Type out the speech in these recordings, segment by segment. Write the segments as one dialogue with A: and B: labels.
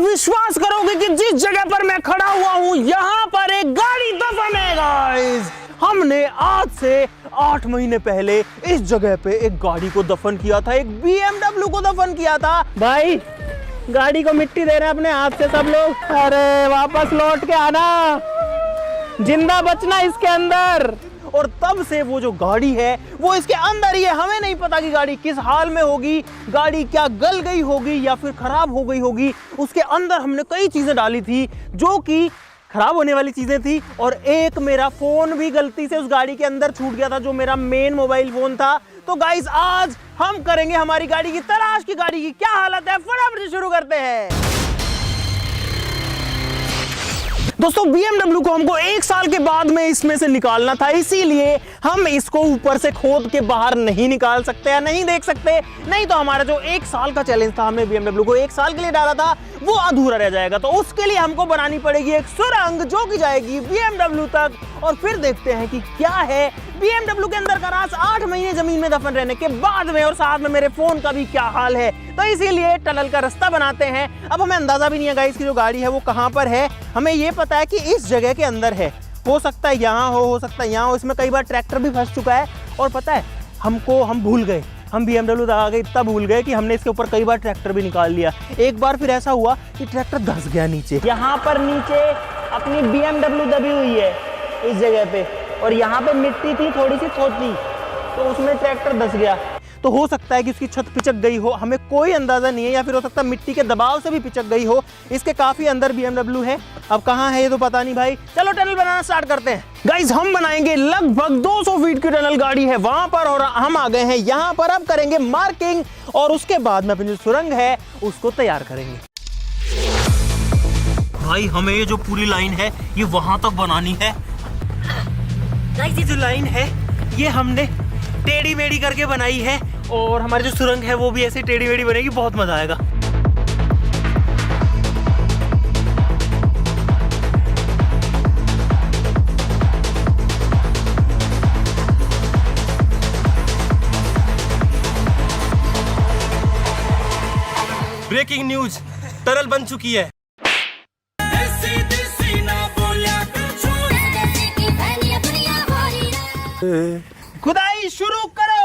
A: विश्वास करोगे कि जिस जगह पर मैं खड़ा हुआ हूं यहां पर एक गाड़ी दफन है गाइस। हमने आज से 8 महीने पहले इस जगह पे एक गाड़ी को दफन किया था, एक BMW को दफन किया था। भाई गाड़ी को मिट्टी दे रहे हैं अपने हाथ से सब लोग। अरे वापस लौट के आना, जिंदा बचना इसके अंदर। और तब से वो जो गाड़ी है वो इसके अंदर ही है। हमें नहीं पता कि गाड़ी किस हाल में होगी, गाड़ी क्या गल गई होगी या फिर खराब हो गई होगी। उसके अंदर हमने कई चीजें डाली थी जो कि खराब होने वाली चीजें थी, और एक मेरा फोन भी गलती से उस गाड़ी के अंदर छूट गया था, जो मेरा मेन मोबाइल फोन था। तो गाइस आज हम करेंगे हमारी गाड़ी की तलाश की गाड़ी की क्या हालत है। फटाफट से शुरू करते हैं। दोस्तों BMW को हमको 1 साल के बाद में इसमें से निकालना था, इसीलिए हम इसको ऊपर से खोद के बाहर नहीं निकाल सकते या नहीं देख सकते, नहीं तो हमारा जो 1 साल का चैलेंज था, हमने BMW को 1 साल के लिए डाला था, वो अधूरा रह जाएगा। तो उसके लिए हमको बनानी पड़ेगी एक सुरंग जो कि जाएगी BMW तक, और फिर देखते हैं कि क्या है BMW के अंदर का राज 8 महीने जमीन में दफन रहने के बाद में, और साथ में मेरे फोन का भी क्या हाल है। तो इसीलिए टनल का रास्ता बनाते हैं। अब हमें अंदाजा भी नहीं है गाइस कि जो गाड़ी है वो कहाँ पर है। हमें ये पता है कि इस जगह के अंदर है, हो सकता है यहाँ हो सकता है यहाँ हो। इसमें कई बार ट्रैक्टर भी फंस चुका है, और पता है हम भूल गए, हम BMW दबा के इतना भूल गए कि हमने इसके ऊपर कई बार ट्रैक्टर भी निकाल लिया। एक बार फिर ऐसा हुआ कि ट्रैक्टर धंस गया नीचे। यहाँ पर नीचे अपनी BMW दबी हुई है इस जगह पे, और यहाँ पे मिट्टी थी थोड़ी सी खोदती, तो उसमें ट्रैक्टर धंस गया। तो हो सकता है कि उसकी छत पिचक गई हो, हमें कोई अंदाजा नहीं है, या फिर हो सकता है मिट्टी के दबाव से भी पिचक गई हो। इसके काफी अंदर BMW है, अब कहाँ है ये तो पता नहीं भाई। चलो टनल बनाना स्टार्ट करते हैं गाइस। हम बनाएंगे लगभग 200 फीट की टनल, गाड़ी है वहां पर और हम आ गए हैं यहाँ पर। अब करेंगे मार्किंग, और उसके बाद में अपनी जो सुरंग है उसको तैयार करेंगे। भाई हमें ये जो पूरी लाइन है ये वहां तक बनानी है गाइस। ये जो लाइन है ये हमने टेढ़ी मेढ़ी करके बनाई है, और हमारी जो सुरंग है वो भी ऐसे टेढ़ी मेढ़ी बनेगी, बहुत मजा आएगा।
B: ब्रेकिंग न्यूज, टनल बन चुकी है।
A: खुदाई शुरू करो।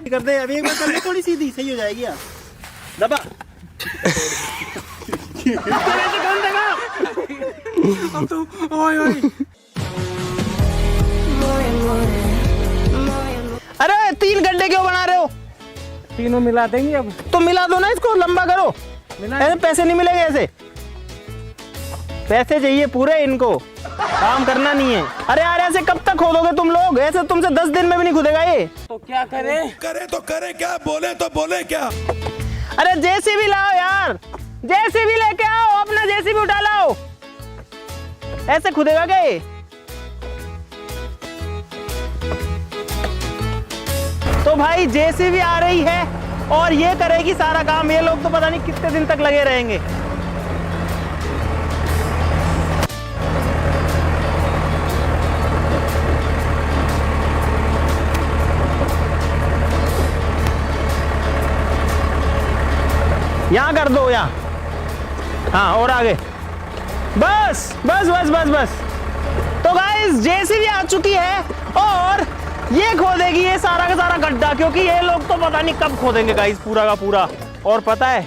A: करते हैं अभी, एक बार करके थोड़ी सीधी सही हो जाएगी यार। दबा अब तो ओए ओए। अरे 3 गड्ढे क्यों बना रहे हो?
C: तीनों मिला देंगे अब।
A: तो मिला दो ना, इसको लंबा करो। ऐसे पैसे नहीं मिलेंगे, ऐसे पैसे चाहिए पूरे, इनको काम करना नहीं है। अरे यार ऐसे कब तक खोदोगे तुम लोग? ऐसे तुमसे 10 दिन में भी नहीं खुदेगा ये।
C: तो क्या करें?
B: करें तो करें क्या, बोले तो बोले क्या।
A: अरे JCB लाओ यार, JCB लेके आओ, अपना JCB उठा लाओ। ऐसे खुदेगा क्या ये? तो भाई JCB आ रही है और ये करेगी सारा काम। ये लोग तो पता नहीं कितने दिन तक लगे रहेंगे। यहाँ कर दो, यहाँ, हाँ, और आगे, बस बस बस बस बस। तो गाइस JCB आ चुकी है और ये खोदेगी ये सारा का सारा गड्ढा, क्योंकि ये लोग तो पता नहीं कब खोदेंगे गाइस पूरा का पूरा। और पता है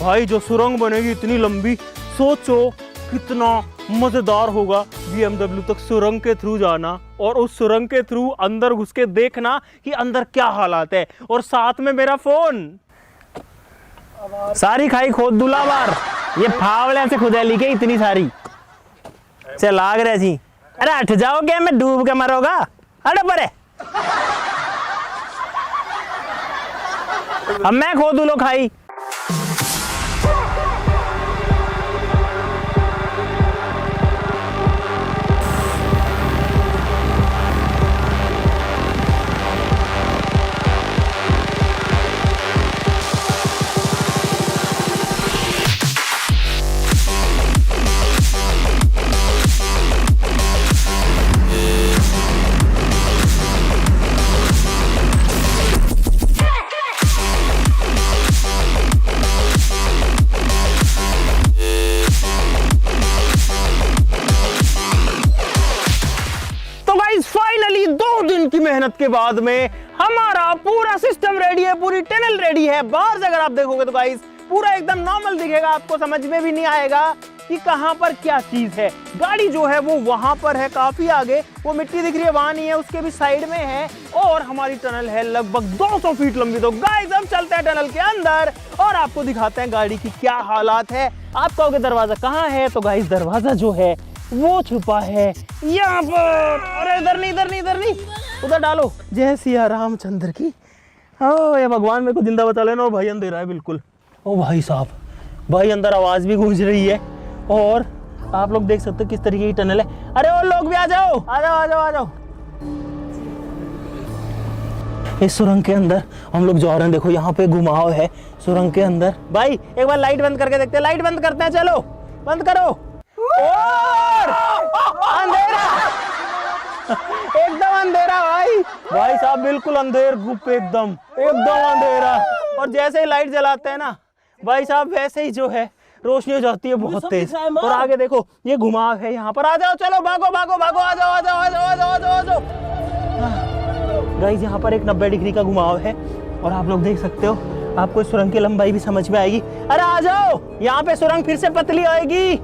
A: भाई जो सुरंग बनेगी इतनी लंबी, सोचो कितना मजेदार होगा BMW तक सुरंग के थ्रू जाना, और उस सुरंग के थ्रू अंदर घुस के देखना कि अंदर क्या हालात है, और साथ में मेरा फोन। सारी खाई खोद दूला बार, ये फावले से खुदेली के इतनी सारी से लाग रहे जी। अरे हट जाओ, क्या मैं डूब के मरोगा? अरे परे अब मैं खोदू लो खाई। मेहनत के बाद में हमारा पूरा सिस्टम रेडी है, पूरी टनल रेडी है। बाहर से अगर आप देखोगे तो गाइस पूरा एकदम नॉर्मल दिखेगा, आपको समझ में भी नहीं आएगा कि कहां पर क्या चीज है। गाड़ी जो है वो वहां पर है, काफी आगे, वो मिट्टी दिख रही है वहां नहीं है, उसके भी साइड में है। और हमारी टनल है लगभग 200 फीट लंबी। तो गाइस हम चलते हैं टनल के अंदर और आपको दिखाते हैं गाड़ी की क्या हालात है। आप कहोगे दरवाजा कहाँ है, तो गाइस दरवाजा जो है वो छुपा है यहाँ पर। अरे इधर नहीं, इधर नहीं, इधर नहीं, उधर डालो। जय सिया रामचंद्र की। ओ ये भगवान मेरे को जिंदा बचा लेना। और भाई अंधेरा है बिल्कुल। ओ भाई साहब, भाई अंदर आवाज भी गूंज रही है और आप लोग देख सकते हो किस तरीके की टनल है। अरे और लोग भी आ जाओ, आ जाओ, आ जाओ, आ जाओ। इस सुरंग के अंदर हम लोग जा रहे हैं। देखो यहाँ पे घुमाव है सुरंग के अंदर। भाई एक बार लाइट बंद करके देखते हैं। लाइट बंद करते हैं, चलो बंद करो। और अंधेरा, एकदम अंधेरा भाई। भाई साहब बिल्कुल अंधेर गुप, एकदम एकदम अंधेरा। और जैसे ही लाइट जलाते हैं ना भाई साहब, वैसे ही जो है रोशनी हो जाती है बहुत तेज। और आगे देखो ये घुमाव है यहाँ पर। आ जाओ, चलो भागो भागो भागो, आ जाओ, आ जाओ, आ जाओ, आ जाओ, आ जाओ, आ जाओ। गाइस यहाँ पर एक 90 डिग्री का घुमाव है और आप लोग देख सकते हो, आपको इस सुरंग की लंबाई भी समझ में आएगी। अरे आ जाओ, यहाँ पे सुरंग फिर से पतली आएगी।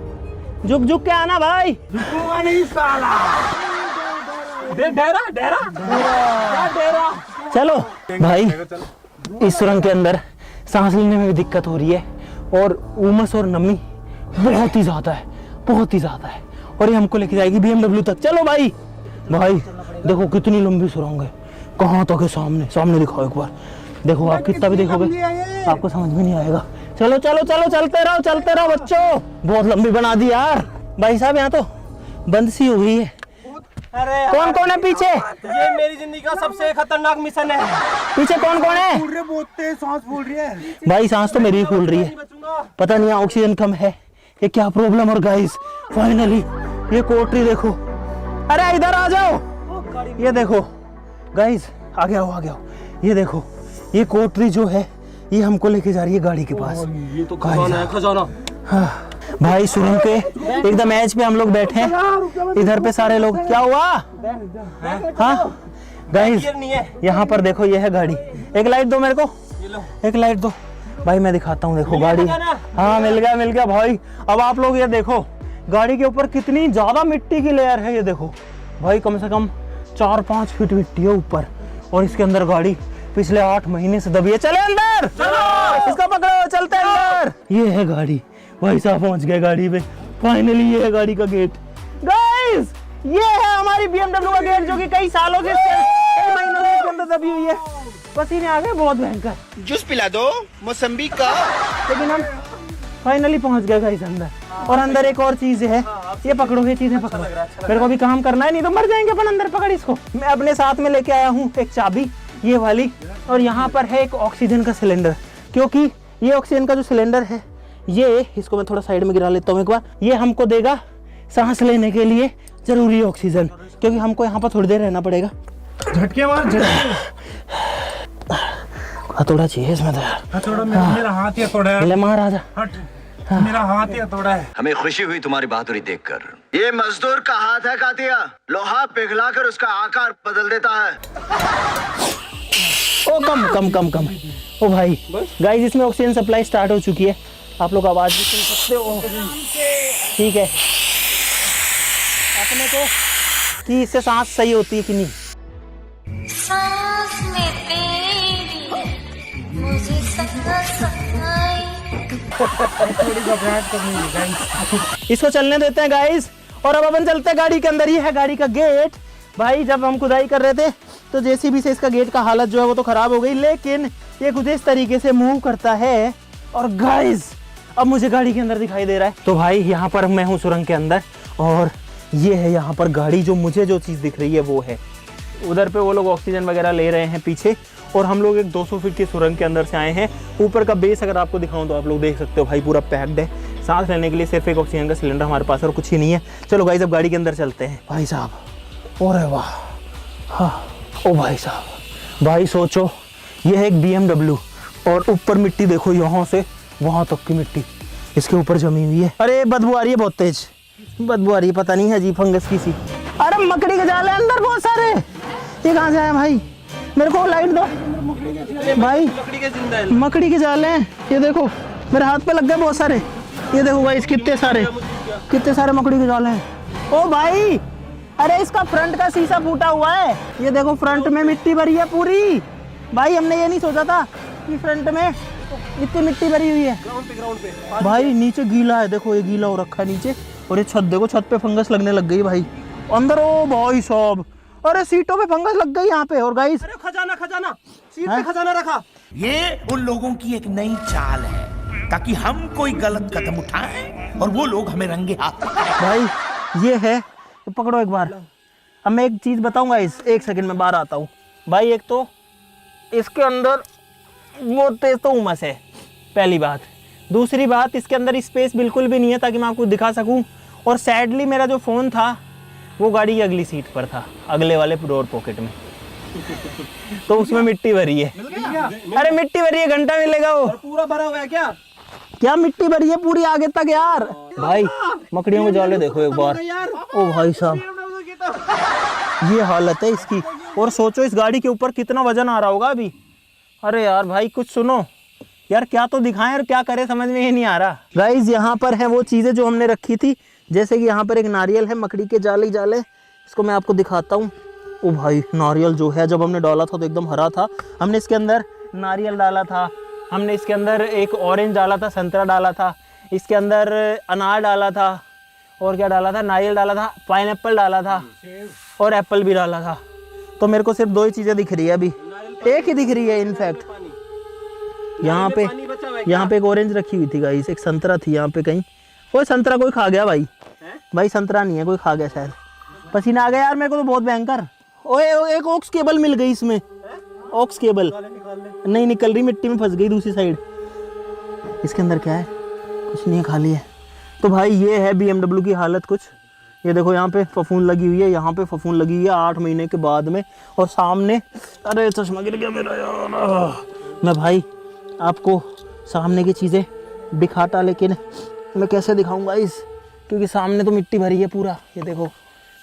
A: झुक झुक के आना भाई।
C: नहीं साला। डेरा डेरा डेरा।
A: चलो भाई, इस सुरंग के अंदर सांस लेने में भी दिक्कत हो रही है और उमस और नमी बहुत ही ज्यादा है, बहुत ही ज्यादा है। और ये हमको लेके जाएगी BMW तक। चलो भाई। भाई देखो कितनी लंबी सुरंग है, कहाँ तक है। सामने सामने दिखाओ एक बार। देखो आप कितना भी देखोगे आपको समझ में नहीं आएगा। चलो चलो चलो, चलते रहो बच्चों। बहुत लंबी बना दी यार। भाई साहब यहाँ तो बंद सी हो गई है।
B: अरे
A: कौन कौन है पीछे?
B: ये मेरी जिंदगी का सबसे खतरनाक मिशन है।
A: पीछे कौन कौन है?
C: बहुत तेज सांस फूल रही है
A: भाई सांस तो मेरी ही फूल रही है, पता नहीं ऑक्सीजन कम है, ये क्या प्रॉब्लम। और गाइस फाइनली ये कोटरी देखो। अरे इधर आ जाओ, ये देखो गाइस, आगे आओ, आगे आओ। ये देखो ये कोटरी जो है ये हमको लेके जा रही है गाड़ी के पास।
B: ये तो खजाना है, खजाना।
A: हाँ भाई सुरंग के एकदम एज पे हम लोग बैठे हैं। इधर पे सारे लोग, क्या हुआ? हाँ गाइस यहाँ पर देखो, ये है गाड़ी। एक लाइट दो मेरे को, एक लाइट दो भाई, मैं दिखाता हूँ। देखो गाड़ी, हाँ मिल गया भाई। अब आप लोग ये देखो गाड़ी के ऊपर कितनी ज्यादा मिट्टी की लेयर है। ये देखो भाई, कम से कम 4-5 फीट मिट्टी है ऊपर। और इसके अंदर गाड़ी पिछले 8 महीने से दबी है। चले अंदर, इसको पकड़ो, चलते हैं अंदर। ये है गाड़ी। भाई साहब पहुंच गए गाड़ी पे फाइनली। ये है गाड़ी का गेट। गाइस ये है हमारी BMW का गेट, जो कि कई सालों से, कई महीनों से इसके अंदर दबी हुई है। पसीने आ गए बहुत भयंकर।
D: जूस पिला दो मौसम्बी का।
A: लेकिन हम फाइनली पहुंच गए गाइस अंदर। और अंदर एक और चीज है, ये पकड़ो, ये चीजें पकड़ो। मेरे को भी काम करना है, नहीं तो मर जाएंगे अपन। अंदर पकड़ इसको। मैं अपने साथ में लेके आया हूँ एक चाबी, ये वाली। और यहाँ पर है एक ऑक्सीजन का सिलेंडर, क्योंकि ये ऑक्सीजन का जो सिलेंडर है, ये इसको मैं थोड़ा साइड में गिरा लेता हूँ एक बार। ये हमको देगा सांस लेने के लिए जरूरी ऑक्सीजन, क्योंकि हमको यहाँ पर थोड़ी देर रहना पड़ेगा।
C: झटके मार, झटके।
A: थोड़ा चाहिए इसमें तो यार।
C: थोड़ा मेरा हाथ ही थोड़ा है।
A: ले महाराजा,
C: हट, मेरा हाथ ही थोड़ा है।
D: हमें खुशी हुई तुम्हारी बहादुरी देखकर। ये मजदूर का हाथ है कातिया, लोहा पिघलाकर उसका आकार बदल देता है।
A: ओ कम कम कम कम। ओ भाई गाइस, इसमें ऑक्सीजन सप्लाई स्टार्ट हो चुकी है, आप लोग आवाज भी सुन सकते हो। ठीक है, अपने को कि इससे सांस सही होती है कि नहीं।
E: सांस में तेरी मुझे
A: इसको चलने देते हैं गाइस। और अब अपन चलते हैं गाड़ी के अंदर। ही है गाड़ी का गेट। भाई जब हम खुदाई कर रहे थे तो जेसीबी से इसका गेट का हालत जो है वो तो खराब हो गई, लेकिन ये कुछ इस तरीके से मूव करता है। और गाइस अब मुझे गाड़ी के अंदर दिखाई दे रहा है। तो भाई यहाँ पर मैं हूँ सुरंग के अंदर, और ये है यहाँ पर गाड़ी। जो मुझे जो चीज़ दिख रही है वो है उधर पे, वो लोग ऑक्सीजन वगैरह ले रहे हैं पीछे। और हम लोग एक 200 फीट की सुरंग के अंदर से आए हैं। ऊपर का बेस अगर आपको दिखाऊं तो आप लोग देख सकते हो भाई, पूरा पैक्ड है। सांस लेने के लिए सिर्फ एक ऑक्सीजन का सिलेंडर हमारे पास और कुछ ही नहीं है। चलो गाइस अब गाड़ी के अंदर चलते हैं। भाई साहब, और वाह, हाँ ओ भाई साहब, भाई सोचो ये है एक BMW और ऊपर मिट्टी देखो, यहाँ से वहाँ तक की मिट्टी इसके ऊपर जमी हुई है। अरे बदबू आ रही है, बहुत तेज बदबू आ रही है, पता नहीं है जी फंगस की सी। अरे मकड़ी के जाल है अंदर बहुत सारे। ये कहाँ से आया भाई? मेरे को लाइट दो भाई।
B: मकड़ी के जिंदा है।
A: मकड़ी के जाले हैं, ये देखो मेरे हाथ पे लग गए बहुत सारे। ये देखो भाई कितने सारे मकड़ी के जाले हैं। ओ भाई, अरे इसका फ्रंट का शीशा फूटा हुआ है। ये देखो फ्रंट में मिट्टी भरी है पूरी। भाई हमने ये नहीं सोचा था कि फ्रंट में इतनी मिट्टी भरी हुई है।
B: ग्राउंड पे
A: भाई नीचे गीला है, देखो ये गीला हो रखा है नीचे। और ये छत देखो, छत पे फंगस लगने लग गई भाई अंदर। ओ भाई साहब, अरे सीटों पे फंगस लग गई यहाँ पे। और गाइस
B: अरे खजाना सीट पे खजाना रखा।
E: ये उन लोगों की एक नई चाल है ताकि हम कोई गलत कदम उठाएं और वो लोग हमें रंगे हाथ
A: भाई ये है, तो पकड़ो एक बार। अब मैं एक चीज बताऊंगा, इस एक सेकंड में बाहर आता हूँ भाई। एक तो इसके अंदर वो तेज तो उमस है, पहली बात। दूसरी बात, इसके अंदर स्पेस बिल्कुल भी नहीं है ताकि मैं आपको दिखा सकूं। और सैडली मेरा जो फ़ोन था वो गाड़ी की अगली सीट पर था, अगले वाले डोर पॉकेट में। तो उसमें मिट्टी भरी है। अरे मिट्टी भरी है, घंटा मिलेगा वो।
B: पूरा भरा हुआ है क्या?
A: क्या मिट्टी भरी है पूरी आगे तक यार। भाई मकड़ियों को जाले देखो एक बार। ओ भाई साहब, ये हालत है इसकी। और सोचो इस गाड़ी के ऊपर कितना वजन आ रहा होगा अभी। अरे यार भाई कुछ सुनो यार, क्या तो दिखाएं और क्या करें समझ में ही नहीं आ रहा। गाइस यहाँ पर है वो चीज़ें जो हमने रखी थी, जैसे कि यहाँ पर एक नारियल है, मकड़ी के जाले जाले। इसको मैं आपको दिखाता हूँ। ओ भाई, नारियल जो है जब हमने डाला था तो एकदम हरा था। हमने इसके अंदर नारियल डाला था, हमने इसके अंदर एक ऑरेंज डाला था, संतरा डाला था, इसके अंदर अनार डाला था, और क्या डाला था, नारियल डाला था, पाइनएप्पल डाला था और एप्पल भी डाला था। तो मेरे को सिर्फ 2 ही चीज़ें दिख रही है अभी, एक ही दिख रही है इनफैक्ट। यहाँ पे एक ऑरेंज रखी हुई थी गाइस, एक संतरा थी यहाँ पे कहीं। वो संतरा कोई खा गया भाई। भाई संतरा नहीं है, कोई खा गया शायद। पसीना आ गया यार मेरे को तो बहुत भयंकर। ओए एक ऑक्स केबल मिल गई इसमें, ऑक्स केबल नहीं निकल रही, मिट्टी में फंस गई दूसरी साइड। इसके अंदर क्या है? कुछ नहीं है, खाली है। तो भाई ये है BMW की हालत कुछ। ये देखो यहाँ पे फफूंद लगी हुई है, यहाँ पे फफूंद लगी हुई है 8 महीने के बाद में। और सामने, अरे चश्मा गिर गया मेरा यार। मैं भाई आपको सामने की चीज़ें दिखाता, लेकिन मैं कैसे दिखाऊंगा क्योंकि सामने तो मिट्टी भरी है पूरा। ये देखो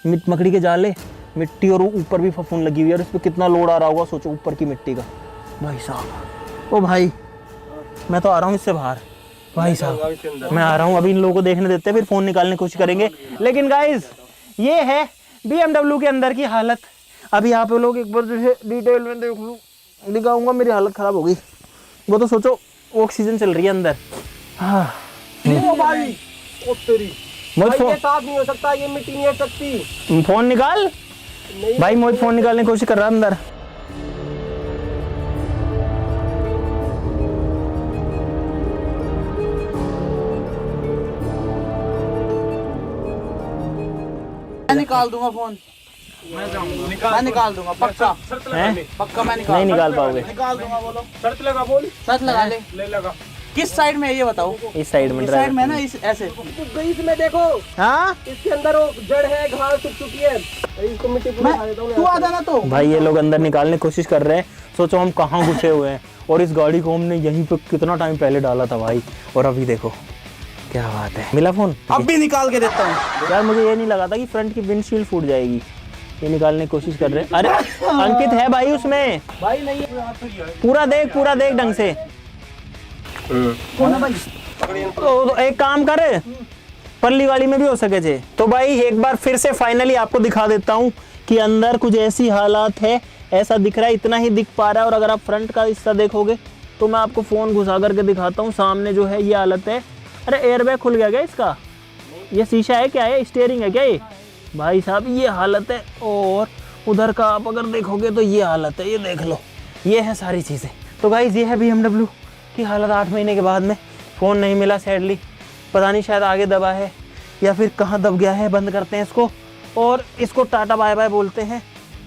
A: मकड़ी के जाले, मिट्टी, और ऊपर भी फफूंद लगी हुई है। और इस पर कितना लोड आ रहा होगा सोचो, ऊपर की मिट्टी का। भाई साहब, ओ भाई मैं तो आ रहा हूँ इससे बाहर। भाई साहब मैं आ रहा हूँ, अभी इन लोगों को देखने देते हैं, फिर फ़ोन निकालने की कोशिश करेंगे। लेकिन गाइज ये है BMW के अंदर की हालत। अभी आप लोग एक बार जो है डिटेल में देख लो, दिखाऊंगा। मेरी हालत ख़राब हो गई। वो तो सोचो ऑक्सीजन चल रही है अंदर। हाँ
B: भाई ओ तेरी,
A: मोहित
B: ये साफ नहीं हो सकता, ये मिट्टी नहीं हट सकती।
A: फ़ोन निकाल भाई। मोहित फ़ोन निकालने की कोशिश कर रहा है अंदर।
F: मैं निकाल दूंगा फोन, मैं निकाल दूंगा पक्का। पक्का मैं
A: नहीं निकाल पाओगे।
F: निकाल दूंगा। बोलो
B: शर्त लगा, बोल।
F: शर्त लगा ले।
B: ले लगा।
F: किस साइड में है ये बताओ?
A: इस साइड में,
F: इस साइड में ना, इस ऐसे।
B: इसमें देखो,
A: हाँ
B: इसके अंदर वो जड़ है, घास सूख चुकी है। इसको मिट्टी पूरा खा देता हूँ।
F: तू आ जाना तो।
A: भाई ये लोग अंदर निकालने की कोशिश कर रहे हैं। सोचो हम कहाँ घुसे हुए हैं, और इस गाड़ी को हमने यहीं पे कितना टाइम पहले डाला था भाई। और अभी देखो क्या बात है। मिला फोन?
F: अब भी निकाल के देता हूँ
A: यार मुझे ये नहीं लगा था कि फ्रंट की विंडशील्ड फूट जाएगी। ये निकालने की कोशिश कर रहे हैं। अरे अंकित है भाई उसमें,
B: भाई नहीं,
A: पूरा देख ढंग से। तो एक काम कर, पल्ली वाली में भी हो सके थे। तो भाई एक बार फिर से फाइनली आपको दिखा देता हूँ कि अंदर कुछ ऐसी हालात है। ऐसा दिख रहा है, इतना ही दिख पा रहा है। और अगर आप फ्रंट का हिस्सा देखोगे तो मैं आपको फ़ोन घुसा करके दिखाता हूँ। सामने जो है ये हालत है। अरे एयरबैग खुल गया क्या इसका? ये शीशा है क्या? है स्टीयरिंग है क्या ये? भाई साहब ये हालत है। और उधर का आप अगर देखोगे तो ये हालत है, ये देख लो। ये है सारी चीज़ें। तो गाइस ये है BMW की हालत 8 महीने के बाद में। फ़ोन नहीं मिला सैडली, पता नहीं शायद आगे दबा है या फिर कहाँ दब गया है। बंद करते हैं इसको और इसको टाटा बाय बाय बोलते हैं।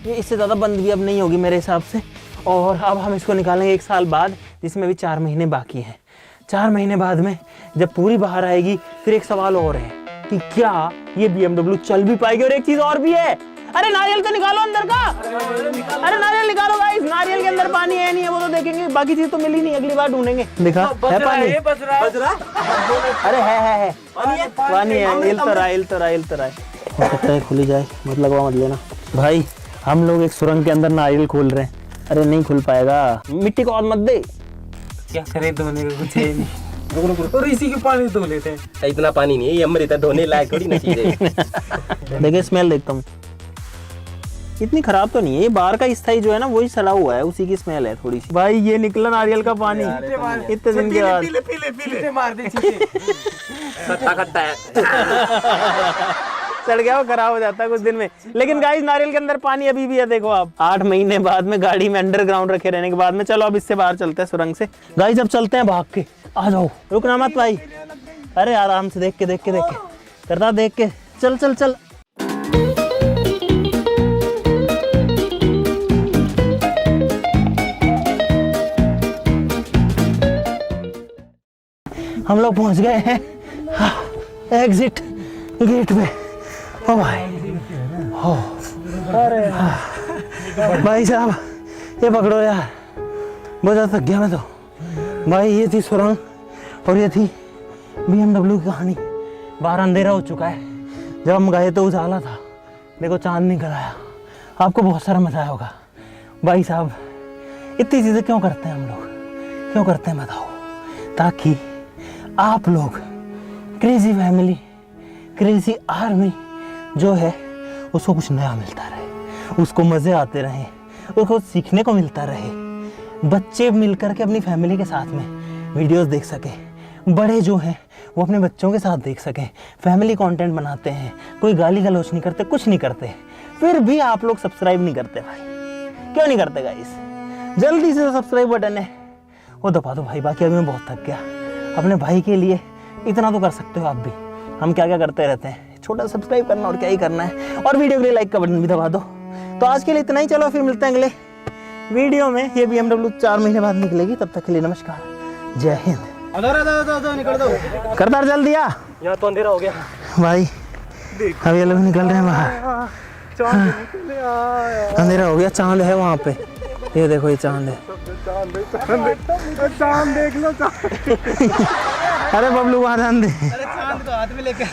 A: ये इससे ज़्यादा बंद भी अब नहीं होगी मेरे हिसाब से। और अब हम इसको निकालेंगे 1 साल बाद, जिसमें भी 4 महीने बाकी हैं। 4 महीने बाद में जब पूरी बाहर आएगी, फिर एक सवाल और है कि क्या ये BMW चल भी पाएगी। और एक चीज़ और भी है, अरे नारियल तो निकालो अंदर का। अरे नारियल निकालो गाइस, नारियल के अंदर पानी है नहीं है वो तो देखेंगे, बाकी चीज तो मिली नहीं, अगली बार ढूंढेंगे। दिखा है पानी?
B: बज रहा है।
A: अरे है पानी है। इल तो रहा है। हो सकता है खुली जाए, मत लगवा मत लेना भाई। हम लोग एक सुरंग के अंदर नारियल खोल रहे हैं। अरे नहीं खुल पाएगा, मिट्टी को और मत दे।
C: क्या करे धोने का कुछ है नहीं। और इसी के पानी धो लेते हैं।
B: इतना पानी नहीं है, ये अमृत है, धोने लायक थोड़ी ना चीज है।
A: देखिए स्मेल देखता हूँ, इतनी खराब तो नहीं है। ये बाहर का स्थाई जो है ना वही सड़ा हुआ है, उसी की स्मेल है थोड़ी सी। भाई ये निकला नारियल का पानी इतने दिन के बाद।
F: पीले मार दे चीज़ें।
B: खट्टा खट्टा है।
A: सड़ गया, वो खराब हो जाता है कुछ दिन में। लेकिन गाइस नारियल के अंदर पानी अभी भी है, देखो आप। 8 महीने बाद में गाड़ी में अंडरग्राउंड रखे रहने के बाद में। चलो अब इससे बाहर चलते हैं सुरंग से। गाइस अब चलते हैं भाग के। आ जाओ, रुकना मत भाई। अरे आराम से, देख के करता, देख के चल चल चल। हम लोग पहुंच गए हैं एग्जिट गेट पे। ओ भाई, हो भाई साहब ये पकड़ो यार, बहुत ज़्यादा थक गया मैं तो। भाई ये थी सुरंग और ये थी BMW की कहानी। बाहर अंधेरा हो चुका है, जब हम गए तो उजाला था। देखो चांद निकल आया, आपको बहुत सारा मजा आया होगा। भाई साहब इतनी चीज़ें क्यों करते हैं हम लोग, क्यों करते हैं बताओ? ताकि आप लोग क्रेजी फैमिली, क्रेजी आर्मी जो है उसको कुछ नया मिलता रहे, उसको मज़े आते रहें, उसको सीखने को मिलता रहे। बच्चे मिलकर के अपनी फैमिली के साथ में वीडियोस देख सकें, बड़े जो हैं वो अपने बच्चों के साथ देख सकें। फैमिली कंटेंट बनाते हैं, कोई गाली गलौच नहीं करते, कुछ नहीं करते, फिर भी आप लोग सब्सक्राइब नहीं करते। भाई क्यों नहीं करते गाइस? जल्दी से सब्सक्राइब बटन है वो दबा दो भाई। बाकी अभी मैं बहुत थक गया। अपने भाई के लिए इतना तो कर सकते हो आप भी। हम क्या क्या करते रहते हैं, छोटा सब्सक्राइब करना और क्या ही करना है, और वीडियो के लिए लाइक का बटन भी दबा दो। तो आज के लिए इतना ही, चलो फिर मिलते हैं अगले वीडियो में। ये BMW 4 महीने बाद निकलेगी, तब तक के लिए नमस्कार, जय हिंद।
B: निकल दो,
A: करतार जल दिया
B: यहाँ तो अंधेरा हो गया
A: भाई। अब ये लोग निकल रहे हैं बाहर, अंधेरा हो गया। चांद है वहाँ पे, ये देखो ये चांद है।
C: चांद देख लो।
A: अरे बबलू वहाँ चांद है।
F: अरे चांद को हाथ में लेकर